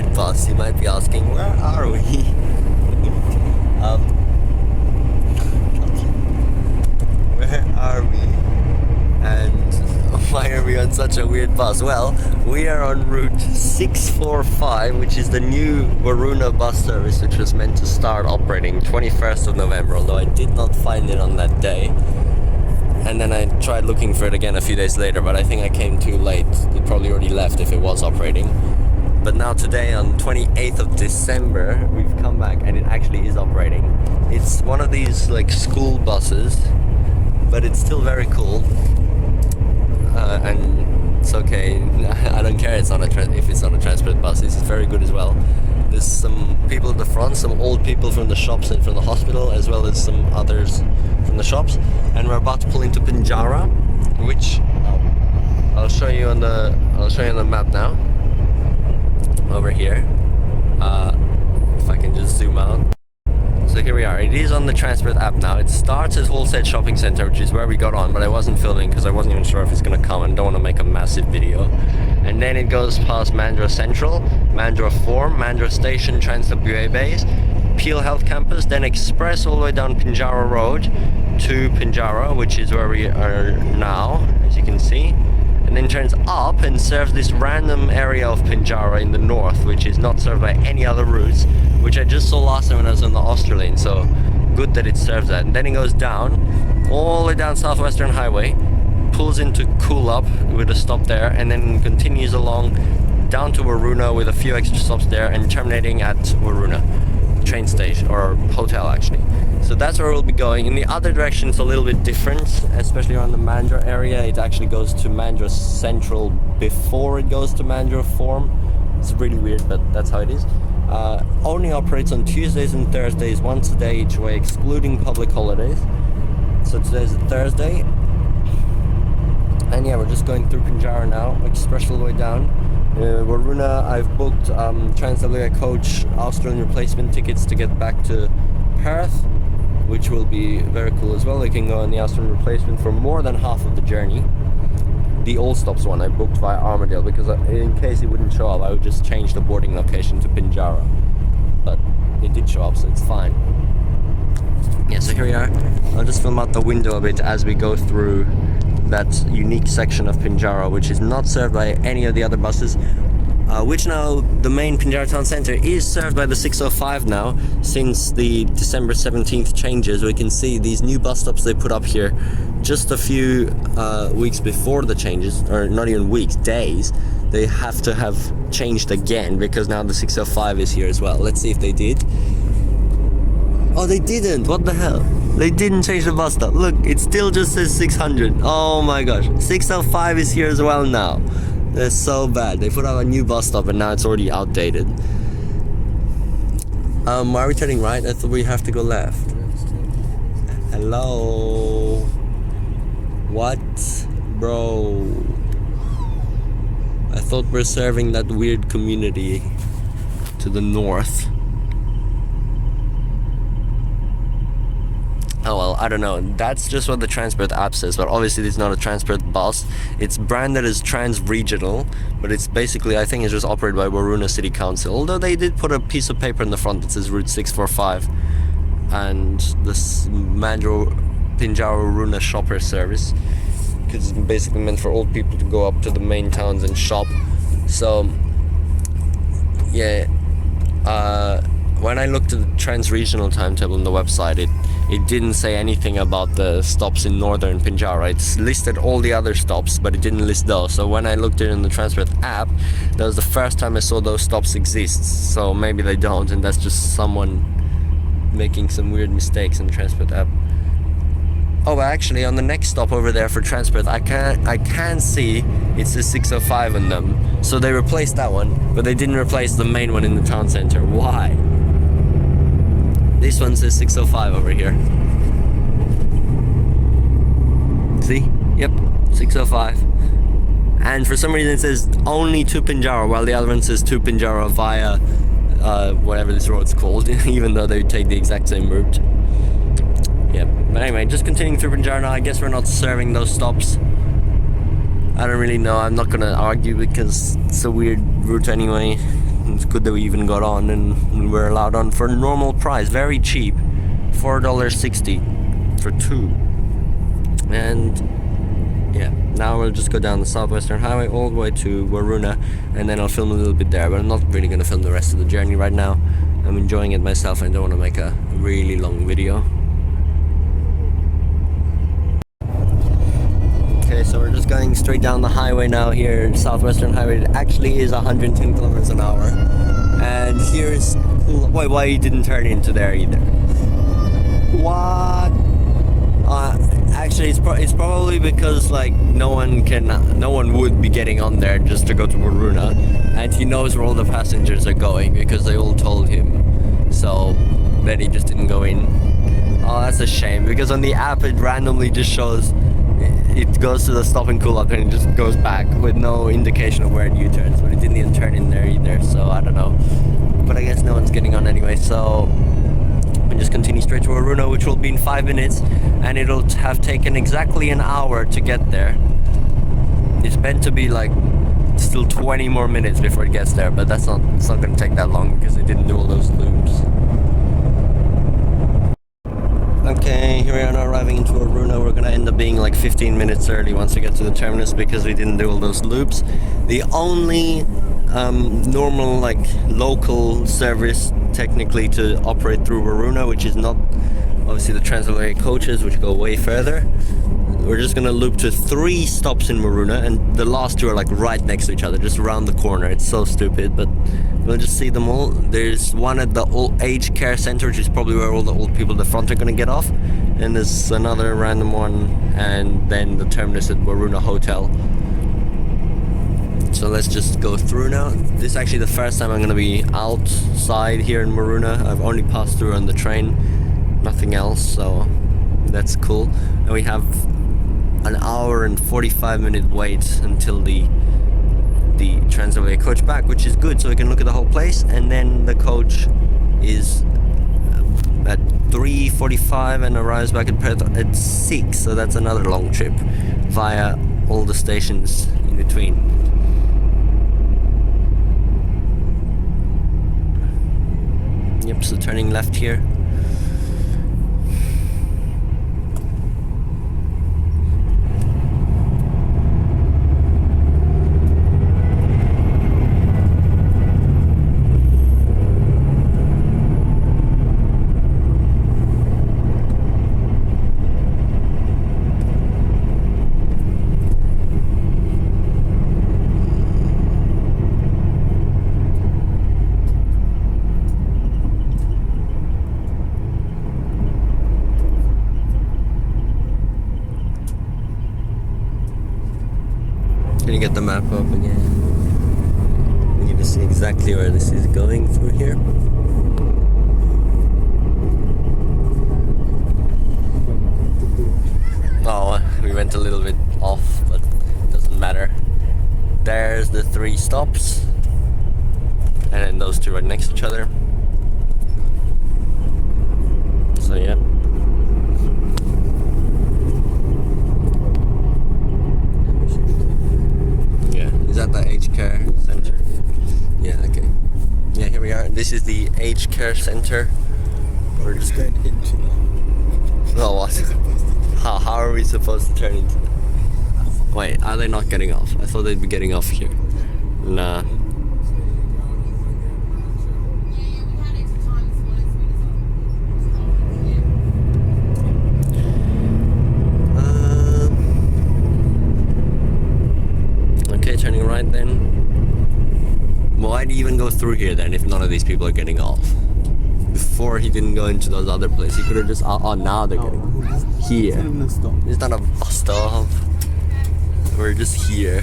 weird bus. You might be asking, where are we? Where are we? And why are we on such a weird bus? Well, we are on route 645, which is the new Waroona bus service, which was meant to start operating 21st of November, although I did not find it on that day. And then I tried looking for it again a few days later, but I think I came too late. It probably already left if it was operating. But now today, on 28th of December, we've come back and it actually is operating. It's one of these like school buses, but it's still very cool. And it's okay. I don't care if it's on a Transperth bus. This is very good as well. There's some people at the front, some old people from the shops and from the hospital, as well as some others from the shops. And we're about to pull into Pinjarra, which I'll show you on the map now. Over here, if I can just zoom out. So here we are. It is on the Transperth app now. It starts as Wholesale Shopping Centre, which is where we got on, but I wasn't filming because I wasn't even sure if it's going to come and don't want to make a massive video. And then it goes past Mandurah Central, Mandurah Forum, Mandurah Station, Trans-WA Base, Peel Health Campus, then express all the way down Pinjarra Road to Pinjarra, which is where we are now, as you can see. And then turns up and serves this random area of Pinjarra in the north, which is not served by any other routes, which I just saw last time when I was on the Australian, so good that it serves that. And then it goes down, all the way down Southwestern Highway, pulls into Coolup with a stop there, and then continues along down to Waroona with a few extra stops there, and terminating at Waroona train station, or hotel actually. So that's where we'll be going. In the other direction it's a little bit different, especially around the Mandurah area. It actually goes to Mandurah Central before it goes to Mandurah Forum. It's really weird, but that's how it is. Only operates on Tuesdays and Thursdays, once a day each way, excluding public holidays. So today's a Thursday. And yeah, we're just going through Pinjarra now, express all the way down. Waroona, I've booked Trans-WA coach Australian replacement tickets to get back to Perth, which will be very cool as well. They can go on the Australian replacement for more than half of the journey. The All Stops one I booked via Armadale because in case it wouldn't show up, I would just change the boarding location to Pinjarra. But it did show up, so it's fine. Yeah, so here we are. I'll just film out the window a bit as we go through that unique section of Pinjarra, which is not served by any of the other buses, which now the main Pinjarra town centre is served by the 605 now, since the December 17th changes. We can see these new bus stops they put up here just a few weeks before the changes, or not even weeks, days. They have to have changed again because now the 605 is here as well. Let's see if they did. Oh, they didn't. What the hell? They didn't change the bus stop. Look, it still just says 600. Oh my gosh. 605 is here as well now. That's so bad. They put out a new bus stop and now it's already outdated. Why are we turning right? I thought we have to go left. Hello? What? Bro. I thought we're serving that weird community to the north. Oh well, I don't know. That's just what the Transperth app says, but obviously it's not a Transperth bus. It's branded as TransRegional, but it's basically, I think it's just operated by Waroona City Council. Although they did put a piece of paper in the front that says Route 645 and this Mandurah Pinjarra Waroona shopper service, because it's basically meant for old people to go up to the main towns and shop. So yeah, when I looked at the TransRegional timetable on the website, it didn't say anything about the stops in northern Pinjarra. It's listed all the other stops, but it didn't list those. So when I looked at it in the Transperth app, that was the first time I saw those stops exist. So maybe they don't, and that's just someone making some weird mistakes in the Transperth app. Oh, actually, on the next stop over there for Transperth, I can see it says 605 on them. So they replaced that one, but they didn't replace the main one in the town centre. Why? This one says 605 over here. See? Yep, 605. And for some reason it says only to Pinjarra, while the other one says to Pinjarra via whatever this road's called, even though they take the exact same route. Yeah, but anyway, just continuing through Pinjarra now. I guess we're not serving those stops. I don't really know. I'm not gonna argue because it's a weird route anyway. It's good that we even got on, and we're allowed on for normal price, very cheap, $4.60 for two. And yeah, now we'll just go down the Southwestern Highway all the way to Waroona, and then I'll film a little bit there, but I'm not really going to film the rest of the journey right now. I'm enjoying it myself. I don't want to make a really long video. Okay, so we're just going straight down the highway now here, Southwestern Highway. It actually is 110 kilometers an hour. And here's Coolup. Why you didn't turn into there either? What? Actually, it's probably because like no one would be getting on there just to go to Waroona, and he knows where all the passengers are going because they all told him. So then he just didn't go in. Oh, that's a shame, because on the app it randomly just shows. It goes to the stop in Coolup and it just goes back with no indication of where it U-turns, but it didn't even turn in there either, so I don't know. But I guess no one's getting on anyway, so we just continue straight to Waroona, which will be in 5 minutes, and it'll have taken exactly an hour to get there. It's meant to be like still 20 more minutes before it gets there, but it's not going to take that long because it didn't do all those loops. Okay, here we are now arriving into Waroona. We're gonna end up being like 15 minutes early once we get to the terminus because we didn't do all those loops. The only normal like local service technically to operate through Waroona, which is not obviously the Transregional coaches, which go way further. We're just gonna loop to 3 stops in Waroona, and the last 2 are like right next to each other, just around the corner. It's so stupid, but we'll just see them all. There's one at the old age care center, which is probably where all the old people at the front are gonna get off, and there's another random one, and then the terminus at Waroona Hotel. So let's just go through now. This is actually the first time I'm gonna be outside here in Waroona. I've only passed through on the train, nothing else, so that's cool. And we have an hour and 45-minute wait until the Transregional coach back, which is good, so we can look at the whole place. And then the coach is at 3:45 and arrives back at Perth at 6, so that's another long trip via all the stations in between. Yep, so turning left here. Can you get the map up again? We need to see exactly where this is going through here. Oh, we went a little bit off, but it doesn't matter. There's the 3 stops, and then those 2 right next to each other. So yeah. Is that the aged care center? Yeah, okay. Yeah, here we are. This is the aged care center. We're just going into that. Oh, what? How are we supposed to turn into that? Wait, are they not getting off? I thought they'd be getting off here. Nah. Turning right then. Why'd he even go through here then if none of these people are getting off? Before he didn't go into those other places. He could have just... Oh, now they're getting off. Here. It's not a bus stop. We're just here.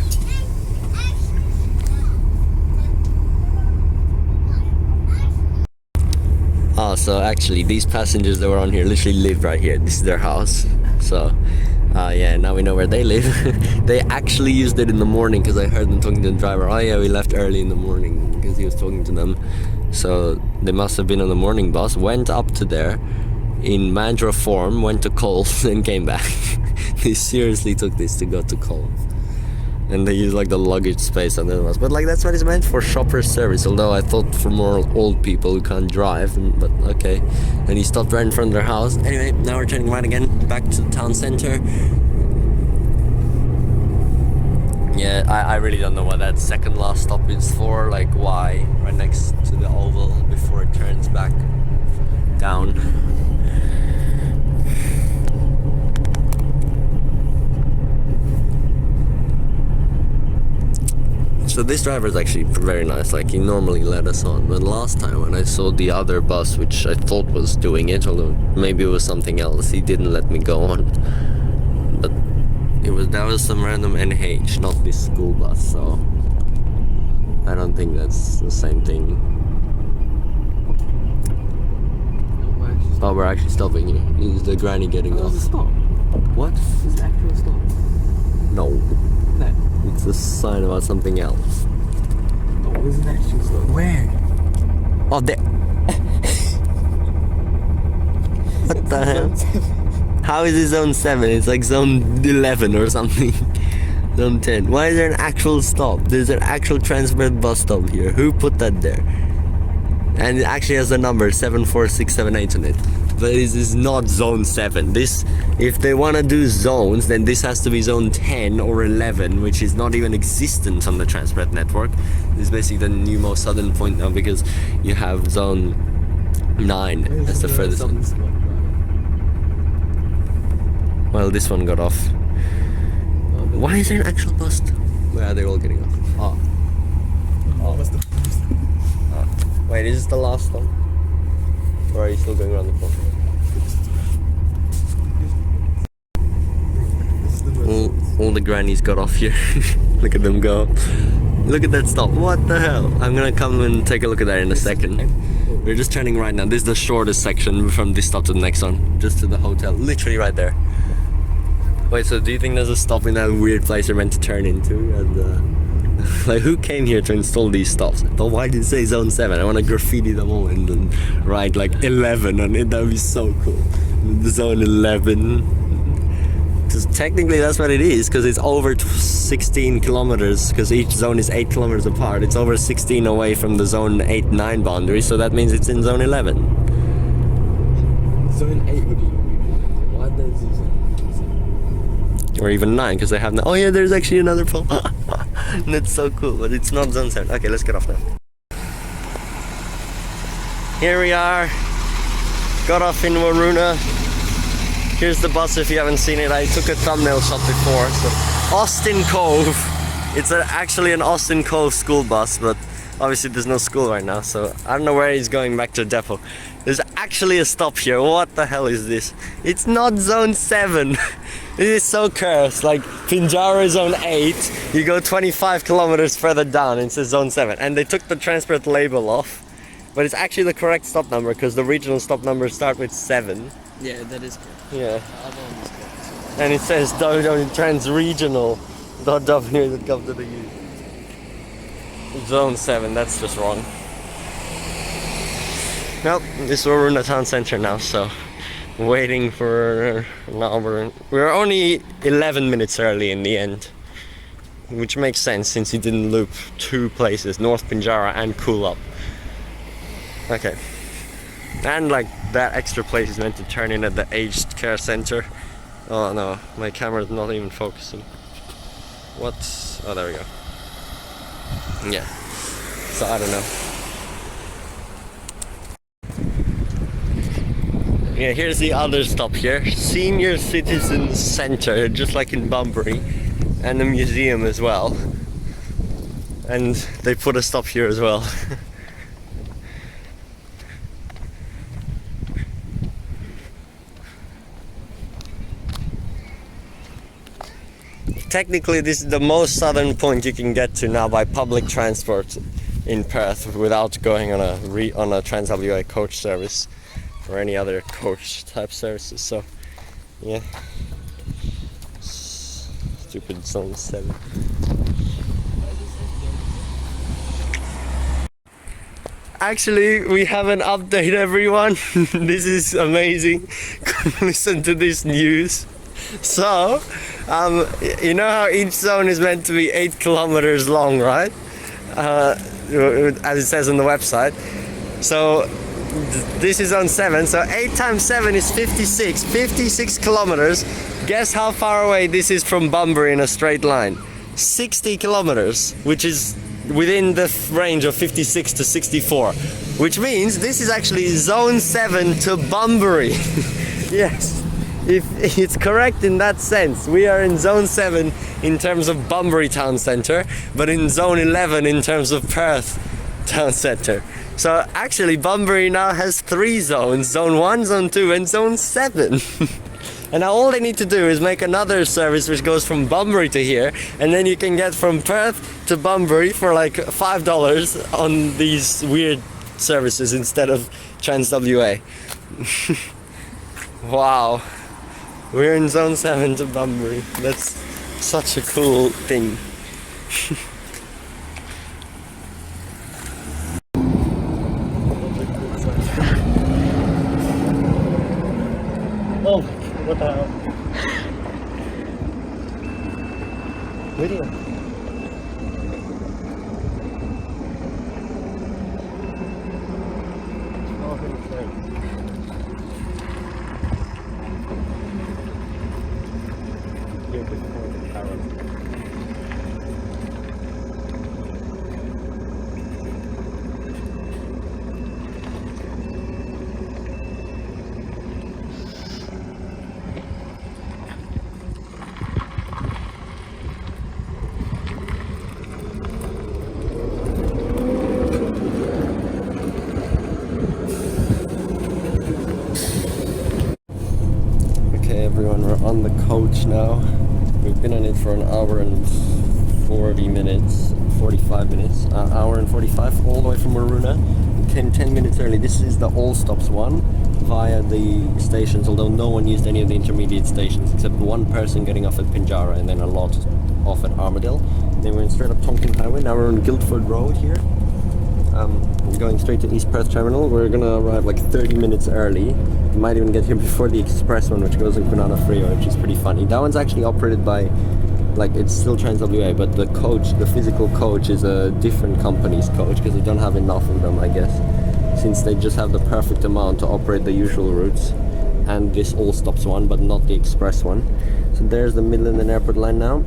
Oh, so actually these passengers that were on here literally live right here. This is their house. So... yeah, now we know where they live. They actually used it in the morning because I heard them talking to the driver. Oh yeah, we left early in the morning because he was talking to them. So they must have been on the morning bus, went up to there in Mandurah form, went to Coles and came back. They seriously took this to go to Coles. and they use like the luggage space on the bus. But like that's what it's meant for, shopper service. Although I thought for more old people who can't drive, but okay. And he stopped right in front of their house. Anyway, now we're turning right again back to the town center. Yeah, I really don't know what that second last stop is for. Like why right next to the oval before it turns back down. So this driver is actually very nice, like he normally let us on, but last time when I saw the other bus, which I thought was doing it, although maybe it was something else, he didn't let me go on. But that was some random NH, not this school bus, so I don't think that's the same thing. Oh, we're actually stopping here. Is the granny getting off? Stop. What? Is it actual stop? No. No. It's a sign about something else. Oh, there's an actual stop. Where? Oh, there. What the hell? How is it zone 7? It's like zone 11 or something. Zone 10. Why is there an actual stop? There's an actual Transperth bus stop here. Who put that there? And it actually has the number 74678 on it. But this is not zone 7. This, if they want to do zones, then this has to be zone 10 or 11, which is not even existent on the Transperth network. This is basically the new most southern point now, because you have zone 9 as the furthest one. Well, this one got off. Why is there an actual bus? Where are they all getting off? Oh. Wait, is this the last stop? Or are you still going around the corner? All the grannies got off here. Look at them go. Look at that stop. What the hell? I'm gonna come and take a look at that in a second. We're just turning right now. This is the shortest section from this stop to the next one. Just to the hotel. Literally right there. Wait, so do you think there's a stop in that weird place you're meant to turn into? And, like, who came here to install these stops? But why did it say zone 7? I want to graffiti them all and then write like 11 on it. That would be so cool. Zone 11. Because technically that's what it is, because it's over 16 kilometers, because each zone is 8 kilometers apart. It's over 16 away from the zone 8-9 boundary, so that means it's in zone 11. Zone 8 would be why does it zone? Or even 9, because they have no. Oh yeah, there's actually another pole. That's so cool, but it's not zone 7. Okay, let's get off now. Here we are. Got off in Waroona. Here's the bus if you haven't seen it. I took a thumbnail shot before. So Austin Cove. It's actually an Austin Cove school bus, but obviously there's no school right now, so I don't know where he's going back to the depot. There's actually a stop here. What the hell is this? It's not zone 7. It is so cursed. Like Pinjarra is zone 8. You go 25 kilometers further down and it says zone 7. And they took the Transperth label off. But it's actually the correct stop number, because the regional stop numbers start with 7. Yeah, that is correct. Yeah. And it says TransRegional.w.gov.au. Zone 7, that's just wrong. Nope, this is Waroona town center now, so waiting for an hour. We're only 11 minutes early in the end, which makes sense since he didn't loop 2 places, North Pinjarra and Coolup. Okay. And like that extra place is meant to turn in at the aged care center. Oh no, my camera's not even focusing. What? Oh, there we go. Yeah. So I don't know. Yeah, here's the other stop here. Senior Citizens Center, just like in Bunbury. And a museum as well. And they put a stop here as well. Technically, this is the most southern point you can get to now by public transport in Perth without going on a TransWA coach service or any other coach type services. So, yeah. Stupid zone 7. Actually, we have an update, everyone. This is amazing. Listen to this news. So, You know how each zone is meant to be 8 kilometers long, right? As it says on the website. So this is zone 7, so 8 times 7 is 56 kilometers. Guess how far away this is from Bunbury in a straight line? 60 kilometers, which is within the range of 56 to 64, which means this is actually zone 7 to Bunbury. Yes, if it's correct in that sense. We are in zone 7 in terms of Bunbury town centre, but in zone 11 in terms of Perth town centre. So actually Bunbury now has 3 zones, zone 1, zone 2 and zone 7. And now all they need to do is make another service which goes from Bunbury to here, and then you can get from Perth to Bunbury for like $5 on these weird services instead of TransWA. Wow. We're in zone 7 to Bunbury. That's such a cool thing. Oh, what the hell? Video. Oh, everyone, we're on the coach now. We've been on it for an hour and 45 minutes, hour and 45, all the way from Waroona. We came 10 minutes early. This is the all stops one via the stations, although no one used any of the intermediate stations except one person getting off at Pinjarra and then a lot off at Armadale. Then we're in straight up Tonkin Highway. Now we're on Guildford Road here. We're going straight to East Perth Terminal. We're gonna arrive like 30 minutes early. We might even get here before the express one, which goes in Banana Freeway, which is pretty funny. That one's actually operated by, like, it's still TransWA, but the coach, the physical coach, is a different company's coach because they don't have enough of them, I guess, since they just have the perfect amount to operate the usual routes and this all stops one, but not the express one. So there's the Midland and Airport line now.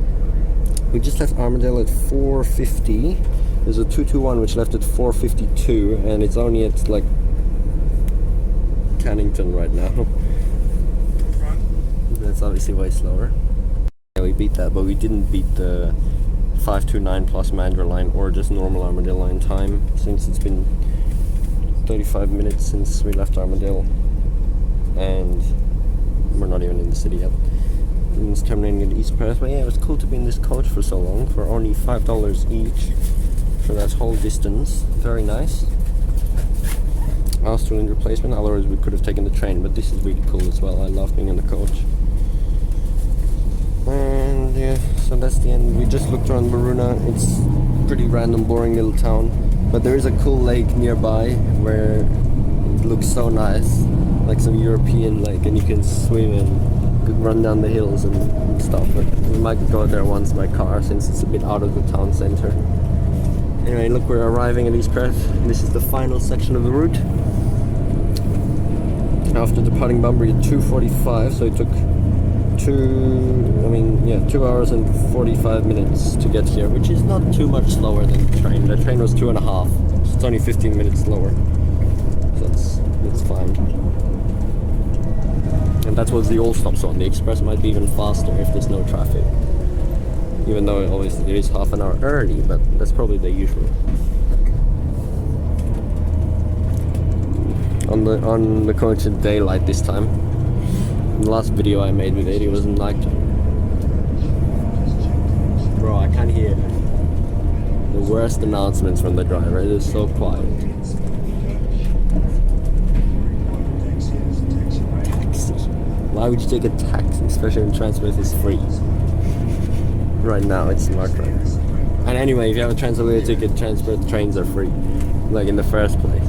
We just left Armadale at 4:50. There's a 221 which left at 4:52, and it's only at like Cannington right now. That's obviously way slower. Yeah, we beat that, but we didn't beat the 529 plus Mandurah line or just normal Armadale line time, since it's been 35 minutes since we left Armadale and we're not even in the city yet. And it's terminating at East Perth. But yeah, it was cool to be in this coach for so long for only $5 each for that whole distance. Very nice. Australian replacement, otherwise we could have taken the train, but this is really cool as well. I love being in the coach. And yeah, so that's the end. We just looked around Waroona. It's pretty random, boring little town, but there is a cool lake nearby where it looks so nice, like some European lake, and you can swim and run down the hills and stuff. But we might go there once by car since it's a bit out of the town center. Anyway, look, we're arriving at East Perth. This is the final section of the route. After departing Bunbury at 2:45, so it took 2 hours and 45 minutes to get here, which is not too much slower than the train. The train was 2.5, so it's only 15 minutes slower. So that's fine. And that was the all stops one. The express might be even faster if there's no traffic. Even though it is half an hour early, but that's probably the usual. On the coach at daylight this time. In the last video I made with it, it was nighttime. Bro, I can't hear the worst announcements from the driver. It is so quiet. Taxi. Why would you take a taxi, especially when Transperth is free? Right now it's smart drivers. And anyway, if you have a TransWA ticket, Transperth trains are free, like in the first place.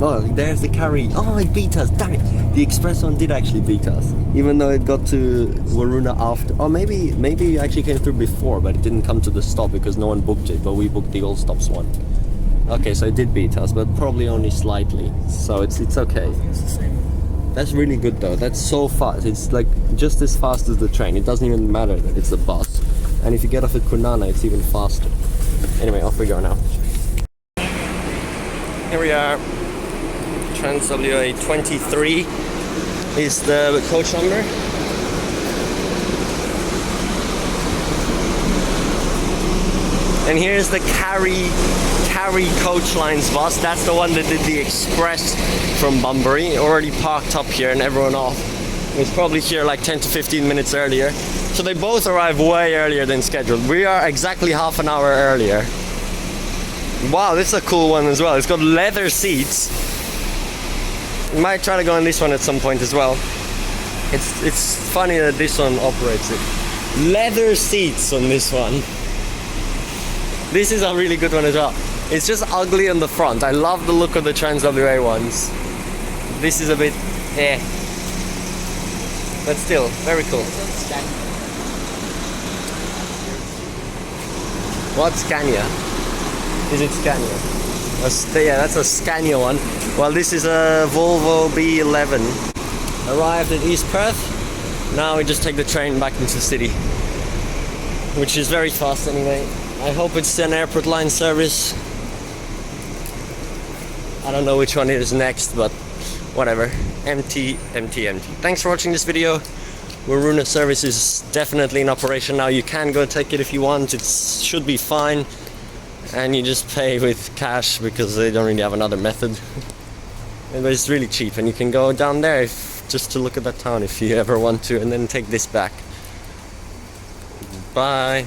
Oh, there's the carry. Oh, it beat us. Damn it. The express one did actually beat us. Even though it got to Waroona after. Or maybe it actually came through before, but it didn't come to the stop because no one booked it. But we booked the all stops one. Okay, so it did beat us, but probably only slightly. So it's okay. It's the same. That's really good though. That's so fast. It's like just as fast as the train. It doesn't even matter that it's a bus. And if you get off at Kwinana, it's even faster. Anyway, off we go now. Here we are. TransWA 23 is the coach number. And here's the Carry Coach Lines bus. That's the one that did the express from Bunbury. Already parked up here and everyone off. It was probably here like 10 to 15 minutes earlier. So they both arrived way earlier than scheduled. We are exactly half an hour earlier. Wow, this is a cool one as well. It's got leather seats. Might try to go on this one at some point as well. It's funny that this one operates it. Leather seats on this one. This is a really good one as well. It's just ugly on the front. I love the look of the TransWA ones. This is a bit but still, very cool. What's Scania? Is it Scania? Yeah, that's a Scania one. Well, this is a Volvo B11. Arrived at East Perth. Now we just take the train back into the city, which is very fast anyway. I hope it's an airport line service. I don't know which one it is next, but whatever. Empty. Thanks for watching this video. Waroona service is definitely in operation now. You can go take it if you want. It should be fine. And you just pay with cash because they don't really have another method. But it's really cheap, and you can go down there just to look at that town if you ever want to, and then take this back. Bye.